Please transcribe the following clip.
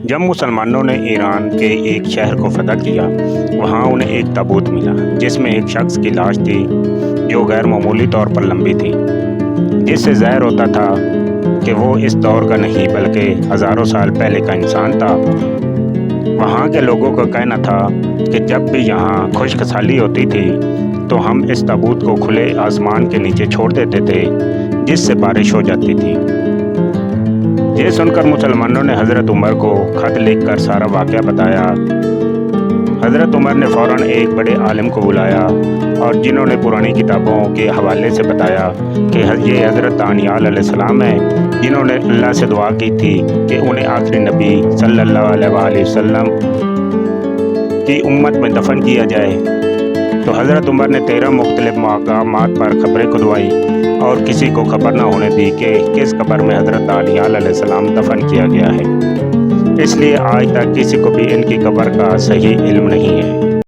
جب مسلمانوں نے ایران کے ایک شہر کو فتح کیا، وہاں انہیں ایک تابوت ملا جس میں ایک شخص کی لاش تھی جو غیر معمولی طور پر لمبی تھی، جس سے ظاہر ہوتا تھا کہ وہ اس دور کا نہیں بلکہ ہزاروں سال پہلے کا انسان تھا۔ وہاں کے لوگوں کا کہنا تھا کہ جب بھی یہاں خشک سالی ہوتی تھی تو ہم اس تابوت کو کھلے آسمان کے نیچے چھوڑ دیتے تھے جس سے بارش ہو جاتی تھی۔ یہ سن کر مسلمانوں نے حضرت عمر کو خط لکھ کر سارا واقعہ بتایا۔ حضرت عمر نے فوراً ایک بڑے عالم کو بلایا اور جنہوں نے پرانی کتابوں کے حوالے سے بتایا کہ یہ حضرت دانیال علیہ السلام ہیں جنہوں نے اللہ سے دعا کی تھی کہ انہیں آخری نبی صلی اللہ علیہ وآلہ وسلم کی امت میں دفن کیا جائے۔ تو حضرت عمر نے 13 مختلف مقامات پر قبریں کھدوائی اور کسی کو خبر نہ ہونے دی کہ کس قبر میں حضرت دانیال علیہ السلام دفن کیا گیا ہے۔ اس لیے آج تک کسی کو بھی ان کی قبر کا صحیح علم نہیں ہے۔